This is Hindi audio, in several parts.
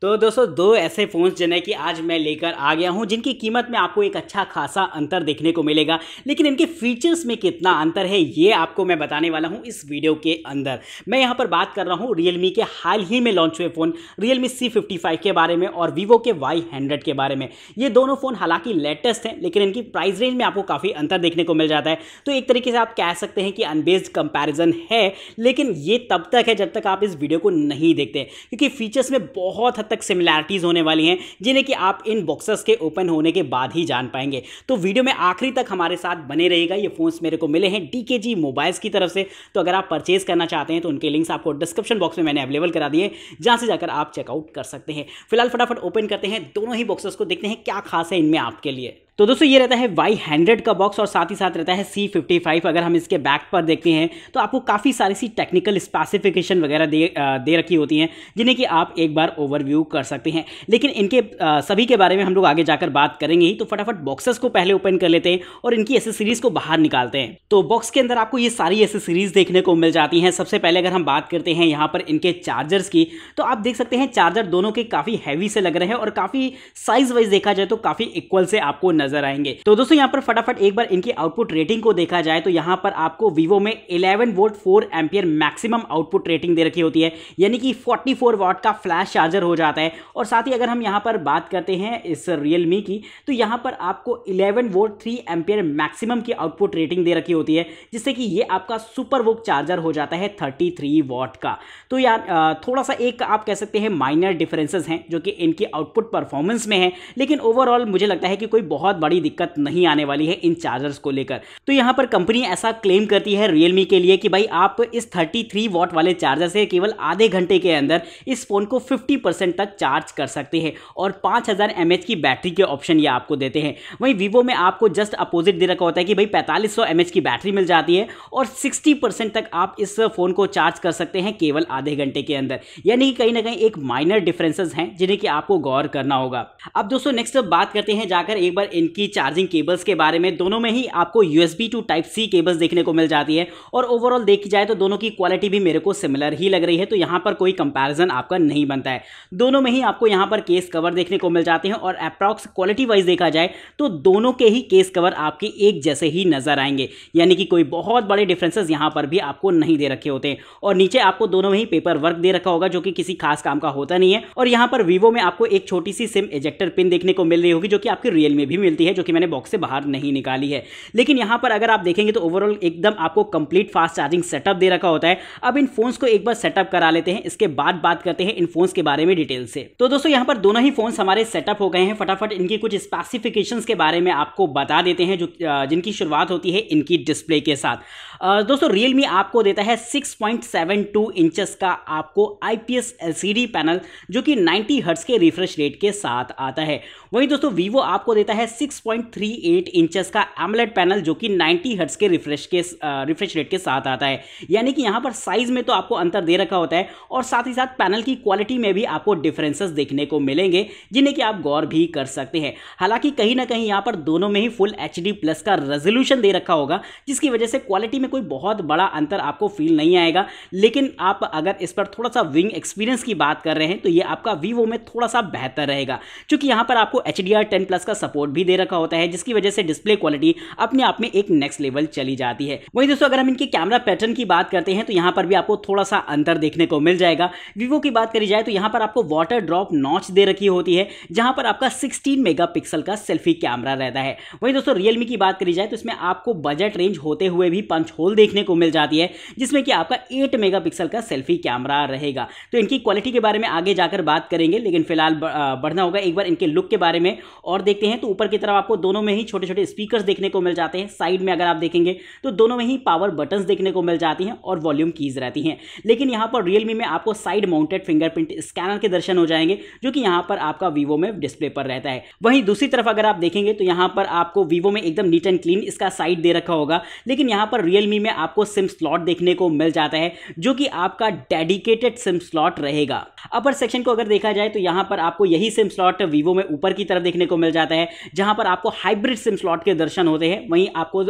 तो दोस्तों दो ऐसे फ़ोन्स जिन्हें कि आज मैं लेकर आ गया हूं जिनकी कीमत में आपको एक अच्छा खासा अंतर देखने को मिलेगा, लेकिन इनके फीचर्स में कितना अंतर है ये आपको मैं बताने वाला हूं इस वीडियो के अंदर। मैं यहां पर बात कर रहा हूं Realme के हाल ही में लॉन्च हुए फ़ोन Realme C55 के बारे में और Vivo के Y100 के बारे में। ये दोनों फ़ोन हालांकि लेटेस्ट हैं, लेकिन इनकी प्राइस रेंज में आपको काफ़ी अंतर देखने को मिल जाता है। तो एक तरीके से आप कह सकते हैं कि अनबेस्ड कंपैरिजन है, लेकिन ये तब तक है जब तक आप इस वीडियो को नहीं देखते, क्योंकि फीचर्स में बहुत हद तक सिमिलैरिटीज होने वाली हैं जिन्हें कि आप इन बॉक्सेस के ओपन होने के बाद ही जान पाएंगे। तो वीडियो में आखिरी तक हमारे साथ बने रहिएगा। ये फोन्स मेरे को मिले हैं DKG मोबाइल्स की तरफ से, तो अगर आप परचेज करना चाहते हैं तो उनके लिंक्स आपको डिस्क्रिप्शन बॉक्स में मैंने अवेलेबल करा दिए, जहां से जाकर आप चेकआउट कर सकते हैं। फिलहाल फटाफट ओपन करते हैं दोनों ही बॉक्सेस को, देखते हैं क्या खास है इनमें आपके लिए। तो दोस्तों ये रहता है Y100 का बॉक्स और साथ ही साथ रहता है C55। अगर हम इसके बैक पर देखते हैं तो आपको काफ़ी सारी सी टेक्निकल स्पेसिफिकेशन वगैरह दे रखी होती हैं जिन्हें कि आप एक बार ओवरव्यू कर सकते हैं, लेकिन इनके सभी के बारे में हम लोग आगे जाकर बात करेंगे ही। तो फटाफट बॉक्सेस को पहले ओपन कर लेते हैं और इनकी एसेसरीज को बाहर निकालते हैं। तो बॉक्स के अंदर आपको ये सारी एसेसरीज देखने को मिल जाती हैं। सबसे पहले अगर हम बात करते हैं यहाँ पर इनके चार्जर्स की, तो आप देख सकते हैं चार्जर दोनों के काफ़ी हैवी से लग रहे हैं और काफ़ी साइज वाइज देखा जाए तो काफ़ी इक्वल से आपको नजर आएंगे। तो दोस्तों यहां पर फटाफट एक बार इनकी आउटपुट रेटिंग को देखा जाए तो यहां पर आपको Vivo में 11 volt 4 ampere maximum output rating दे रखी होती है, यानी कि 44 वाट का फ्लैश चार्जर हो जाता है। और साथ ही अगर हम यहां पर बात करते हैं इस Realme की, तो यहां पर आपको 11 वोल्ट 3 एम्पियर मैक्सिमम की आउटपुट रेटिंग दे रखी होती है, जिससे कि ये आपका सुपर वोक चार्जर हो जाता है 33 वाट का। तो यार थोड़ा सा एक आप कह सकते हैं माइनर डिफरेंसेस हैं जो कि इनकी आउटपुट परफॉर्मेंस में है, लेकिन ओवरऑल मुझे लगता है कि कोई बहुत बड़ी दिक्कत नहीं आने वाली है इन चार्जर्स को लेकर। तो यहां पर कंपनी ऐसा क्लेम करती है Realme के लिए कि भाई आप इस 33 वॉट वाले चार्जर से केवल आधे घंटे के अंदर इस फोन को 50% तक चार्ज कर सकते हैं और 5000 mAh की बैटरी के ऑप्शन ये आपको देते हैं। वहीं Vivo में आपको जस्ट अपोजिट दे रखा होता है कि भाई 4500 mAh की बैटरी मिल जाती है और 60% तक आप इस फोन को चार्ज कर सकते हैं केवल आधे घंटे के अंदर, यानी कि कहीं ना कहीं एक माइनर डिफरेंसेस हैं जिन्हें कि आपको गौर करना होगा। अब दोस्तों नेक्स्ट बात करते हैं जाकर एक बार इनकी चार्जिंग केबल्स के बारे में। दोनों में ही आपको USB to Type-C केबल्स देखने को मिल जाती है और ओवरऑल देखी जाए तो दोनों की क्वालिटी भी मेरे को सिमिलर ही लग रही है, तो यहां पर कोई कंपैरिजन आपका नहीं बनता है। दोनों में ही आपको यहां पर केस कवर देखने को मिल जाते हैं और अप्रॉक्स क्वालिटी वाइज देखा जाए तो दोनों के ही केस कवर आपके एक जैसे ही नजर आएंगे, यानी कि कोई बहुत बड़े डिफरेंसेस यहां पर भी आपको नहीं दे रखे होते हैं। और नीचे आपको दोनों में ही पेपर वर्क दे रखा होगा जो कि किसी खास काम का होता नहीं है। और यहां पर Vivo में आपको एक छोटी सी सिम इजेक्टर पिन देखने को मिल रही होगी जो कि आपकी Realme में भी मिलती है, जो कि मैंने बॉक्स से बाहर नहीं निकाली है। लेकिन यहां पर अगर आप देखेंगे तो ओवरऑल एकदम आपको कंप्लीट फास्ट चार्जिंग सेटअप दे रखा होता है। अब इन फोन्स को एक बार सेटअप करा लेते हैं, इसके बाद बात करते हैं इन फोन्स के बारे में डिटेल से। तो दोस्तों यहां पर दोनों ही फोन्स हमारे सेटअप हो गए हैं। फटाफट इनकी कुछ स्पेसिफिकेशंस के बारे में आपको बता देते हैं जो जिनकी शुरुआत होती है इनकी डिस्प्ले के साथ। दोस्तों Realme आपको देता है 6.72 इंचेस का आपको IPS LCD पैनल जो कि 90 हर्ट्ज के रिफ्रेश रेट के साथ आता है। वहीं दोस्तों Vivo आपको देता है 6.38 इंचेस का AMOLED पैनल जो कि 90 हर्ट्ज के रिफ्रेश रेट के साथ आता है, यानी कि यहां पर साइज में तो आपको अंतर दे रखा होता है और साथ ही साथ पैनल की क्वालिटी में भी आपको डिफरेंसेस देखने को मिलेंगे जिन्हें कि आप गौर भी कर सकते हैं। हालांकि कहीं ना कहीं यहां पर दोनों में ही फुल HD प्लस का रेजोल्यूशन दे रखा होगा, जिसकी वजह से क्वालिटी में कोई बहुत बड़ा अंतर आपको फील नहीं आएगा। लेकिन आप अगर इस पर थोड़ा सा विंग एक्सपीरियंस की बात कर रहे हैं तो ये आपका Vivo में थोड़ा सा बेहतर रहेगा, क्योंकि यहां पर आपको HDR10 प्लस का सपोर्ट भी दे रखा होता है, जिसकी वजह से डिस्प्ले क्वालिटी अपने आप में एक नेक्स्ट लेवल चली जाती है। वहीं दोस्तों अगर हम इनके कैमरा पैटर्न की बात करते हैं तो यहां पर भी आपको थोड़ा सा अंतर देखने को मिल जाएगा। Vivo की बात करी जाए तो यहां पर आपको वाटर ड्रॉप नॉच दे रखी होती है, जहां पर आपका 16 मेगापिक्सल का सेल्फी कैमरा रहता है। वहीं दोस्तों Realme की बात करी जाए तो इसमें आपको बजट रेंज होते हुए भी पंच होल देखने को मिल जाती है, जिसमें कि आपका 8 मेगापिक्सल का सेल्फी कैमरा रहेगा। तो इनकी क्वालिटी के बारे में आगे जाकर बात करेंगे, लेकिन फिलहाल बढ़ना होगा एक बार इनके लुक के बारे में और देखते हैं। तो ऊपर की तरफ आपको दोनों में ही छोटे छोटे स्पीकर्स देखने को मिल जाते हैं। साइड में अगर आप देखेंगे तो दोनों में ही पावर बटन्स देखने को मिल जाती हैं और वॉल्यूम कीज रहती हैं। लेकिन यहां पर Realme में आपको साइड माउंटेड फिंगरप्रिंट स्कैनर के दर्शन हो जाएंगे, जो कि यहां पर आपका Vivo में डिस्प्ले पर रहता है। वहीं दूसरी तरफ अगर आप देखेंगे तो यहां पर आपको Vivo में एकदम नीट एंड क्लीन इसका साइड दे रखा होगा, लेकिन यहां पर Realme Realme में आपको सिम स्लॉट देखने को मिल जाता है, जो कि आपका डेडिकेटेड सिम स्लॉट रहेगा। अपर सेक्शन को अगर देखा जाए तो यहां पर आपको यही सिम स्लॉट Vivo में ऊपर की तरफ देखने को मिल जाता है, जहां पर आपको हाइब्रिड सिम स्लॉट के दर्शन होते हैं। वहीं आपको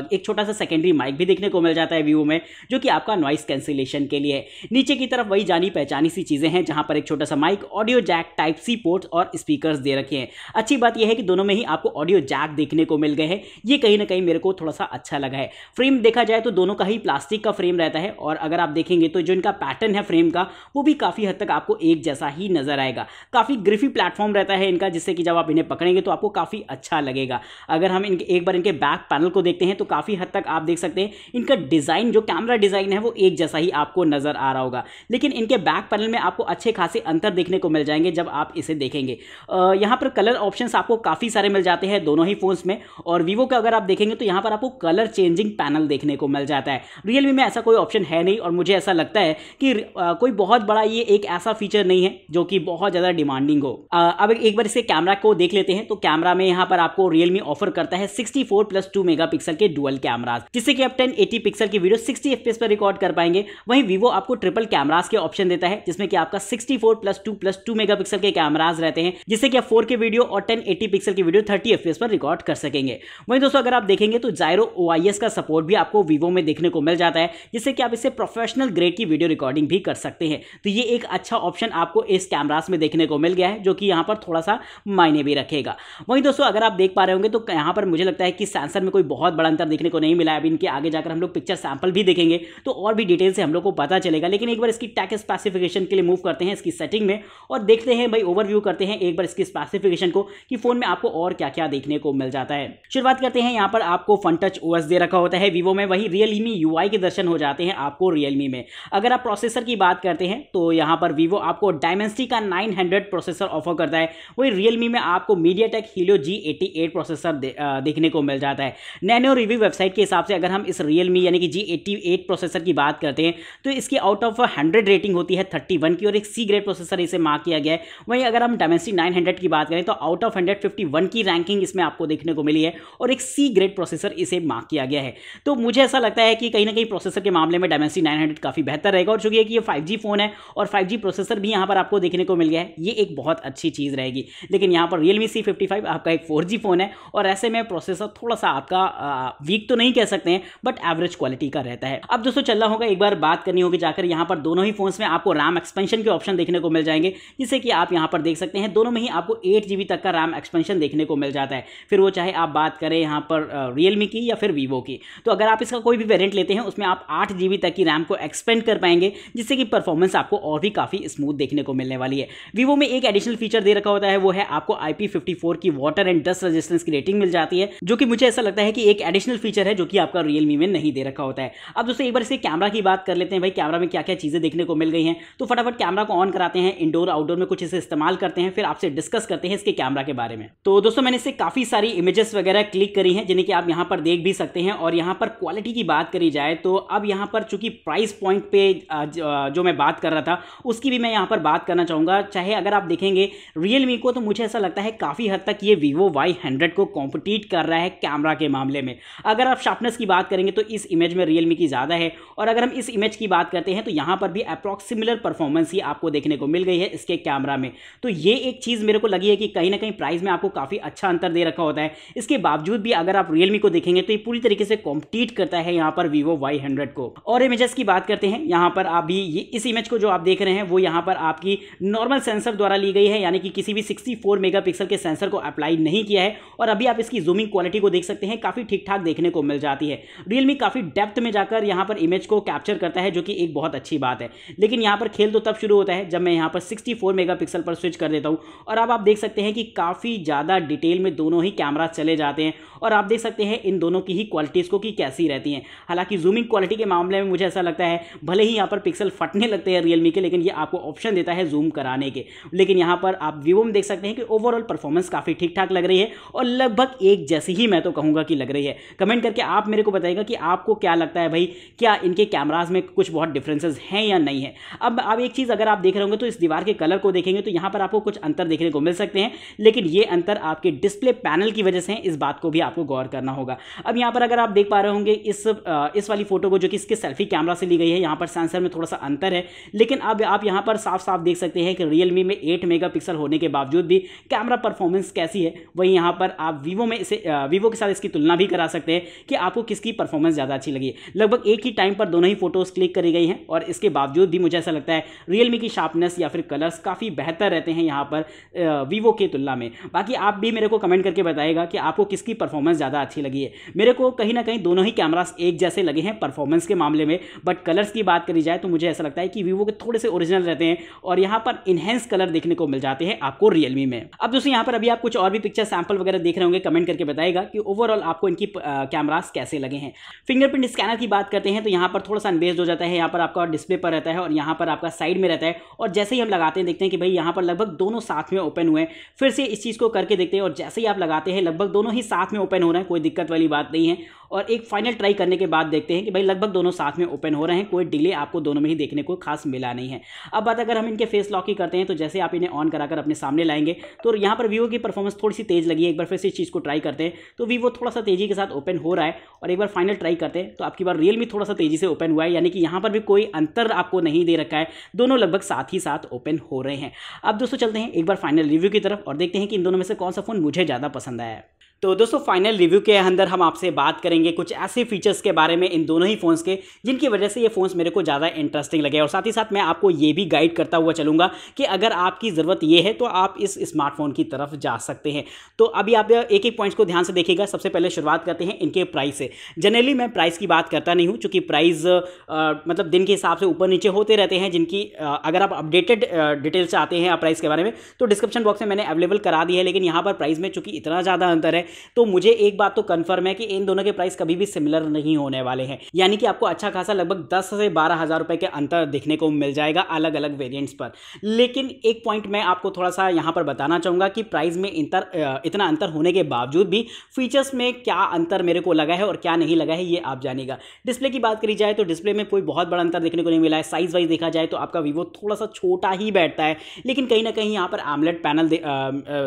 एक छोटा सा सेकेंडरी माइक भी देखने को मिल जाता है Vivo में, जो कि आपका नॉइस कैंसिलेशन के लिए है। नीचे की तरफ वही जानी पहचानी सी चीजें हैं, जहां पर एक छोटा सा mic, audio jack, type C ports और स्पीकर्स दे रखे हैं। अच्छी बात यह है कि दोनों में ही आपको ऑडियो जैक देखने को मिल गए हैं। ये कहीं ना कहीं मेरे को थोड़ा सा अच्छा लगा है। फ्रेम देखा जाए तो दोनों का ही प्लास्टिक का फ्रेम रहता है, और अगर आप देखेंगे तो जो इनका पैटर्न है फ्रेम का, वो भी काफी हद तक आपको एक जैसा ही नजर आएगा। काफी ग्रिफी प्लेटफॉर्म रहता है इनका, जिससे कि जब आप इन्हें पकड़ेंगे तो आपको काफी अच्छा लगेगा। अगर हम इनके एक बार इनके बैक पैनल को देखते हैं तो काफी हद तक आप देख सकते हैं इनका डिजाइन, जो कैमरा डिजाइन है, वो एक जैसा ही आपको नजर आ रहा होगा। लेकिन इनके बैक पैनल में आपको अच्छे खासे अंतर देखने को मिल जाएंगे जब आप इसे देखेंगे। यहां पर कलर ऑप्शंस आपको काफी सारे मिल जाते हैं दोनों ही फोन्स में, और Vivo का अगर आप देखेंगे तो यहां पर आपको कलर चेंजिंग पैनल देखने को मिल जाता है। Realme में ऐसा कोई ऑप्शन है नहीं, और मुझे ऐसा लगता है कि कोई बहुत बड़ा ये एक ऐसा फीचर नहीं है जो कि बहुत ज्यादा डिमांडिंग हो। अब एक बार इसे कैमरा को देख लेते हैं। तो कैमरा में यहां पर आपको Realme ऑफर करता है 64+2 मेगापिक्सल के डुअल कैमरास, जिससे कि आप 1080 पिक्सल की वीडियो 60 FPS पर रिकॉर्ड कर पाएंगे। वहीं Vivo आपको ट्रिपल कैमरास के ऑप्शन देता है, जिसमें कि आपका 64+2+2 मेगापिक्सल के कैमरास रहते हैं, जिससे कि आप 4K वीडियो और 1080 पिक्सल की वीडियो 30 FPS पर रिकॉर्ड कर सकेंगे। वहीं दोस्तों अगर आप देखेंगे तो जायरो OIS का सपोर्ट भी आपको Vivo में देखने को मिल जाता है, जिससे कि आप इससे प्रोफेशनल ग्रेड की वीडियो रिकॉर्डिंग भी कर सकते हैं। तो ये एक अच्छा ऑप्शन आपको इस कैमरास में देखने को मिल गया है, जो कि यहाँ पर थोड़ा सा मायने भी रखेगा। वहीं दोस्तों अगर आप देख पा रहे होंगे तो यहाँ पर मुझे लगता है कि सेंसर में कोई बहुत बड़ा अंतर देखने को नहीं मिला है। अभी इनके आगे जाकर हम लोग पिक्चर सैंपल भी देखेंगे तो और भी डिटेल से हम लोग को पता चलेगा। लेकिन एक बार इसकी टेक स्पेसिफिकेशन के लिए मूव करते हैं इसकी सेटिंग में, और देखते हैं भाई, ओवरव्यू करते हैं एक बार इसकी स्पेसिफिकेशन को कि फोन में आपको और क्या क्या देखने को मिल जाता है। शुरुआत करते हैं, यहाँ पर आपको फन टच OS दे रखा होता है Vivo में, वही Realme UI के दर्शन हो जाते हैं आपको Realme में। अगर आप प्रोसेसर की बात करते हैं तो यहाँ पर Vivo आपको Dimensity का 900 प्रोसेसर ऑफर करता है, वही Realme में आपको MediaTek Helio G88 प्रोसेसर देखने को मिल जाता है। नैनो रिव्यू वेबसाइट के हिसाब से अगर हम इस Realme यानी कि G88 प्रोसेसर की बात करते हैं तो इसकी आउट ऑफ 100 रेटिंग होती है 31 की, और एक C ग्रेड प्रोसेसर इसे मार्क किया गया है। वहीं अगर हम Dimensity 900 की बात करें तो आउट ऑफ 100 51 की रैंकिंग इसमें आपको देखने को मिली है, और एक C ग्रेड प्रोसेसर इसे मार्क किया गया है। तो मुझे ऐसा लगता है कि कहीं ना कहीं प्रोसेसर के मामले में Dimensity 900 काफी बेहतर रहेगा, और चूंकि ये 5G फोन है और 5G प्रोसेसर भी यहाँ पर आपको देखने को मिल गया है, ये एक बहुत अच्छी चीज रहेगी। लेकिन यहाँ पर Realme C55 आपका एक 4G फोन है, और ऐसे में प्रोसेसर थोड़ा सा आपका वीक तो नहीं कह सकते हैं, बट एवरेज क्वालिटी का रहता है। अब दोस्तों चलना होगा, एक बार बात करनी होगी जाकर, यहाँ पर दोनों ही फोन्स में आपको रैम एक्सपेंशन के ऑप्शन देखने को मिल जाएंगे, जिससे कि आप यहाँ पर देख सकते हैं दोनों में ही आपको 8GB तक का रैम एक्सपेंशन देखने को मिल जाता है। फिर वो चाहे आप बात करें यहाँ पर Realme की या फिर Vivo की। तो अगर आप इसका कोई भी वेरिएंट लेते हैं उसमें आप 8GB तक की रैम को एक्सपेंड कर पाएंगे, जिससे कि परफॉर्मेंस आपको और भी काफी स्मूथ देखने को मिलने वाली है। Vivo में एक एडिशनल फीचर दे रखा होता है, वो है आपको IP54 की वाटर एंड डस्ट रेजिस्टेंस की रेटिंग मिल जाती है, जो कि मुझे ऐसा लगता है कि एक एडिशनल फीचर है जो कि आपका Realme में नहीं दे रखा होता है। अब दोस्तों एक बार इसके कैमरा की बात कर लेते हैं, भाई कैमरा में क्या क्या चीजें देखने को मिल गई हैं। तो फटाफट कैमरा को ऑन कराते हैं, इंडोर आउटडोर में कुछ इसे इस्तेमाल करते हैं, फिर आपसे डिस्कस करते हैं इसके कैमरा के बारे में। तो दोस्तों मैंने इससे काफी सारी इमेजेस वगैरह क्लिक करी हैं, जिन्हें कि आप यहाँ पर देख भी सकते हैं। और यहाँ पर क्वालिटी की बात करी जाए तो अब यहाँ पर चूंकि प्राइस पॉइंट पे जो मैं बात कर रहा था उसकी भी मैं यहाँ पर बात करना चाहूंगा। चाहे अगर आप देखेंगे Realme को, तो मुझे ऐसा लगता है काफी हद तक ये Vivo Y100 को कॉम्पिटिट कर रहा है कैमरा के मामले में। अगर आप शार्पनेस की बात करेंगे तो इस इमेज में Realme की ज्यादा है, और अगर हम इस इमेज की बात करते हैं तो यहाँ पर भी अप्रॉक्स सिमिलर परफॉर्मेंस ही आपको देखने को मिल गई है इसके कैमरा में। तो ये एक चीज मेरे को लगी है कि कहीं ना कहीं प्राइस में आपको काफी अच्छा अंतर दे रखा होता है। इसके बावजूद भी अगर आप Realme को देखेंगे तो ये पूरी तरीके से कॉम्पिटिट करता है यहाँ पर Vivo Y100 को। और इमेजेस की बात करते हैं, यहाँ पर आप भी इस इमेज को जो आप देख रहे हैं वो यहाँ पर आपकी नॉर्मल सेंसर द्वारा ली गई है, यानी कि किसी भी 64 मेगापिक्सल के सेंसर को अप्लाई नहीं किया है। और अभी आप इसकी जूमिंग क्वालिटी को देख सकते हैं, काफी ठीक ठाक देखने को मिल जाती है। Realme काफी डेप्थ में जाकर यहाँ पर इमेज को कैप्चर करता है, जो कि एक बहुत अच्छी बात है। लेकिन यहाँ पर खेल तो तब शुरू होता है जब मैं यहाँ पर 64 मेगापिक्सल पर स्विच कर देता हूँ, और अब आप देख सकते हैं कि काफी ज्यादा डिटेल में दोनों ही कैमरा चले जाते हैं, और आप देख सकते हैं इन दोनों की ही क्वालिटीज को कि कैसी रहती हैं। हालांकि जूमिंग क्वालिटी के मामले में मुझे ऐसा लगता है भले ही यहाँ पर पिक्सल फटने लगते हैं Realme के, लेकिन ये आपको ऑप्शन देता है जूम कराने के। लेकिन यहाँ पर आप Vivo में देख सकते हैं कि ओवरऑल परफॉर्मेंस काफी ठीक ठाक लग रही है, और लगभग एक जैसी ही मैं तो कहूंगा कि लग रही है। कमेंट करके आप मेरे को बताइएगा कि आपको क्या लगता है भाई, क्या इनके कैमराज में कुछ बहुत डिफरेंसेस हैं या नहीं है। अब एक चीज अगर आप देख रहे होंगे तो इस दीवार के कलर को देखेंगे तो यहाँ पर आपको कुछ अंतर देखने को मिल सकते हैं, लेकिन ये अंतर आपके डिस्प्ले पैनल की वजह से है, इस बात को भी आपको गौर करना होगा। अब यहाँ पर अगर आप देख पा रहे होंगे इस वाली फोटो को जो कि इसके सेल्फी कैमरा से ली गई है, यहाँ पर सेंसर में थोड़ा सा अंतर है, लेकिन अब आप यहाँ पर साफ साफ देख सकते हैं कि रियलमी में 8 मेगापिक्सल होने के बावजूद भी कैमरा परफॉर्मेंस कैसी है। वहीं यहाँ पर आप वीवो के साथ इसकी तुलना भी करा सकते हैं कि आपको किसकी परफॉर्मेंस ज़्यादा अच्छी लगी। लगभग एक ही टाइम पर दोनों ही फोटोज़ क्लिक करी गई हैं और इसके बावजूद भी मुझे ऐसा लगता है रियलमी की शार्पनेस या फिर कलर्स काफ़ी बेहतर रहते हैं यहाँ पर वीवो की तुलना में। बाकी आप भी मेरे को कमेंट करके बताइएगा कि आपको किसकी परफॉर्मेंस ज़्यादा अच्छी लगी है। मेरे को कहीं ना कहीं दोनों ही कैमरास एक जैसे लगे हैं परफॉर्मेंस के मामले में, बट कलर्स की बात करी जाए तो मुझे ऐसा लगता है कि वीवो के थोड़े से ओरिजिनल रहते हैं और यहाँ पर इनहेंस कलर देखने को मिल जाते हैं आपको रियलमी में। अब दोस्तों यहाँ पर अभी आप कुछ और भी पिक्चर सैंपल वगैरह देख रहे होंगे, कमेंट करके बताइएगा कि ओवरऑल आपको इनकी कैमरास कैसे लगे हैं। फिंगरप्रिंट स्कैनर की बात करते हैं तो यहाँ पर थोड़ा सा अनबेस्ड हो जाता है, यहाँ पर आपका डिस्प्ले पर रहता है और यहाँ पर आपका साइड में रहता है, और जैसे ही हम लगाते हैं देखते हैं कि भाई यहाँ पर लगभग दोनों साथ में ओपन हुए हैं। फिर से इस चीज़ को करके देखते हैं और जैसे ही आप लगाते हैं लगभग दोनों ही साथ में ओपन हो रहे हैं, कोई दिक्कत वाली बात नहीं है। और एक फाइनल ट्राई करने के बाद देखते हैं कि भाई लगभग दोनों साथ में ओपन हो रहे हैं, कोई डिले आपको दोनों में ही देखने को खास मिला नहीं है। अब बात अगर हम इनके फेस लॉक की करते हैं तो जैसे आप इन्हें ऑन कराकर अपने सामने लाएंगे तो यहाँ पर वीवो की परफॉर्मेंस थोड़ी सी तेज़ लगी है। एक बार फिर से इस चीज़ को ट्राई करते हैं तो वीवो थोड़ा सा तेज़ी के साथ ओपन हो रहा है, और एक बार फाइनल ट्राई करते हैं तो आपकी बार रियलमी थोड़ा सा तेज़ी से ओपन हुआ है, यानी कि यहाँ पर भी कोई अंतर आपको नहीं दे रखा है, दोनों लगभग साथ ही साथ ओपन हो रहे हैं। अब दोस्तों चलते हैं एक बार फाइनल रिव्यू की तरफ और देखते हैं कि इन दोनों में से कौन सा फ़ोन मुझे ज़्यादा पसंद आया है। तो दोस्तों फाइनल रिव्यू के अंदर हम आपसे बात करेंगे कुछ ऐसे फीचर्स के बारे में इन दोनों ही फ़ोन्स के जिनकी वजह से ये फ़ोन्स मेरे को ज़्यादा इंटरेस्टिंग लगे, और साथ ही साथ मैं आपको ये भी गाइड करता हुआ चलूँगा कि अगर आपकी ज़रूरत ये है तो आप इस स्मार्टफोन की तरफ जा सकते हैं। तो अभी आप एक एक पॉइंट्स को ध्यान से देखिएगा। सबसे पहले शुरुआत करते हैं इनके प्राइस से। जनरली मैं प्राइस की बात करता नहीं हूँ, चूँकि प्राइस मतलब दिन के हिसाब से ऊपर नीचे होते रहते हैं, जिनकी अगर आप अपडेटेड डिटेल्स चाहते हैं आप प्राइस के बारे में तो डिस्क्रिप्शन बॉक्स में मैंने अवेलेबल करा दी है। लेकिन यहाँ पर प्राइस में चूँकि इतना ज़्यादा अंतर है तो मुझे एक बात तो कंफर्म है कि इन दोनों के प्राइस कभी भी सिमिलर नहीं होने वाले हैं, यानी कि आपको अच्छा खासा लगभग 10 से 12 हज़ार रुपए के अंतर देखने को मिल जाएगा अलग अलग वेरिएंट्स पर। लेकिन एक पॉइंट मैं आपको थोड़ा सा यहाँ पर बताना चाहूँगा कि प्राइस में इतना अंतर होने के बावजूद भी फीचर्स में क्या अंतर मेरे को लगा है और क्या नहीं लगा है ये आप जानिएगा। डिस्प्ले की बात करी जाए तो डिस्प्ले में कोई बहुत बड़ा अंतर देखने को नहीं मिला है। साइज वाइज देखा जाए तो आपका वीवो थोड़ा सा छोटा ही बैठता है, लेकिन कहीं ना कहीं यहाँ पर AMOLED पैनल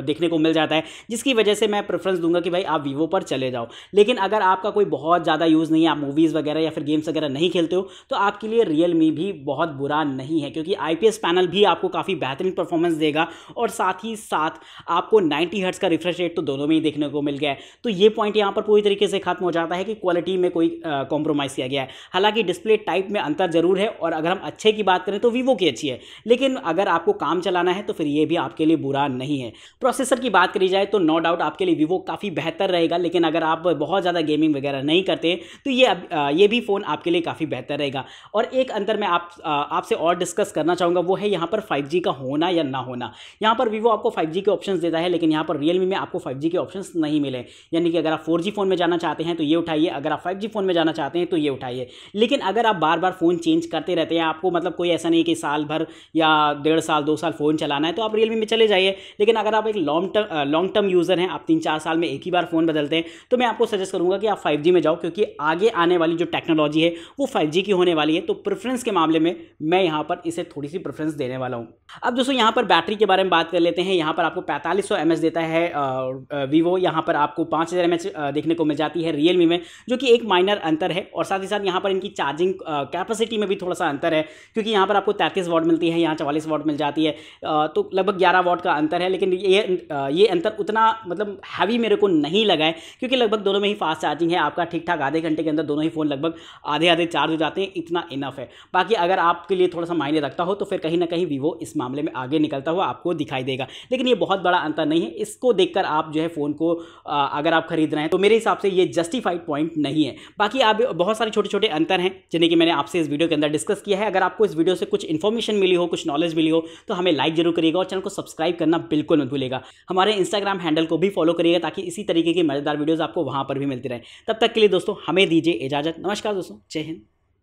देखने को मिल जाता है, जिसकी वजह से मैं प्रेफरेंस दूंगा कि भाई आप वीवो पर चले जाओ। लेकिन अगर आपका कोई बहुत ज़्यादा यूज़ नहीं है, आप मूवीज़ वगैरह या फिर गेम्स वगैरह नहीं खेलते हो तो आपके लिए रियलमी भी बहुत बुरा नहीं है, क्योंकि IPS पैनल भी आपको काफ़ी बेहतरीन परफॉर्मेंस देगा और साथ ही साथ आपको 90 हर्ट्ज़ का रिफ्रेश रेट तो दोनों में ही देखने को मिल गया है। तो ये पॉइंट यहाँ पर पूरी तरीके से खत्म हो जाता है कि क्वालिटी में कोई कॉम्प्रोमाइज़ किया गया है। हालांकि डिस्प्ले टाइप में अंतर जरूर है, और अगर हम अच्छे की बात करें तो वीवो की अच्छी है, लेकिन अगर आपको काम चलाना है तो फिर ये भी आपके लिए बुरा नहीं है। प्रोसेसर की बात करी जाए तो नो डाउट आपके लिए वीवो काफ़ी बेहतर रहेगा, लेकिन अगर आप बहुत ज़्यादा गेमिंग वगैरह नहीं करते तो ये भी फ़ोन आपके लिए काफ़ी बेहतर रहेगा। और एक अंतर मैं आपसे और डिस्कस करना चाहूँगा, वो है यहाँ पर 5G का होना या ना होना। यहाँ पर वीवो आपको 5G के ऑप्शंस देता है, लेकिन यहाँ पर रियलमी में आपको 5G के ऑप्शंस नहीं मिले। यानी कि अगर आप 4G फ़ोन में जाना चाहते हैं तो ये उठाइए, अगर आप 5G फ़ोन में जाना चाहते हैं तो ये उठाइए। लेकिन अगर आप बार बार फ़ोन चेंज करते रहते हैं, आपको मतलब कोई ऐसा नहीं कि साल भर या 1.5 साल 2 साल फ़ोन चलाना है, तो आप रियलमी में चले जाइए। लेकिन अगर आप एक लॉन्ग टर्म यूज़र हैं, आप 3-4 साल में एक ही बार फ़ोन बदलते हैं, तो मैं आपको सजेस्ट करूँगा कि आप 5G में जाओ, क्योंकि आगे आने वाली जो टेक्नोलॉजी है वो 5G की होने वाली है। तो प्रेफरेंस के मामले में मैं यहाँ पर इसे थोड़ी सी प्रेफरेंस देने वाला हूँ। अब दोस्तों यहाँ पर बैटरी के बारे में बात कर लेते हैं। यहाँ पर आपको 4500 mAh देता है वीवो, यहाँ पर आपको 5000 mAh देखने को मिल जाती है रियलमी में, जो कि एक माइनर अंतर है। और साथ ही साथ यहाँ पर इनकी चार्जिंग कैपेसिटी में भी थोड़ा सा अंतर है, क्योंकि यहाँ पर आपको 33 वाट मिलती है, यहाँ 44 वाट मिल जाती है, तो लगभग 11 वाट का अंतर है। लेकिन ये अंतर उतना मतलब हैवी मेरे को नहीं लगा है, क्योंकि लगभग दोनों में ही फास्ट चार्जिंग है। आपका ठीक ठाक आधे घंटे के अंदर दोनों ही फ़ोन लगभग आधे चार्ज हो जाते हैं, इतना इनफ है। बाकी अगर आपके लिए थोड़ा सा मायने रखता हो तो फिर कहीं ना कहीं वीवो इस मामले में आगे निकलता हुआ आपको दिखाई देगा, लेकिन ये बहुत बड़ा अंतर नहीं है। इसको देखकर आप जो है फ़ोन को अगर आप खरीद रहे हैं तो मेरे हिसाब से ये जस्टिफाइड पॉइंट नहीं है। बाकी आप बहुत सारे छोटे छोटे अंतर हैं जिन्हें कि मैंने आपसे इस वीडियो के अंदर डिस्कस किया है। अगर आपको इस वीडियो से कुछ इन्फॉर्मेशन मिली हो, कुछ नॉलेज मिली हो, तो हमें लाइक जरूर करिएगा और चैनल को सब्सक्राइब करना बिल्कुल मत भूलिएगा। हमारे इंस्टाग्राम हैंडल को भी फॉलो करिएगा ताकि इसी तरीके की मजेदार वीडियोस आपको वहां पर भी मिलती रहे। तब तक के लिए दोस्तों हमें दीजिए इजाजत। नमस्कार दोस्तों, जय हिंद,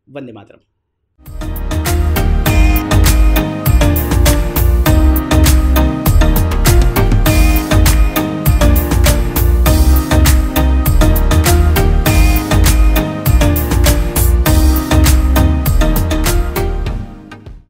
वंदे मातरम।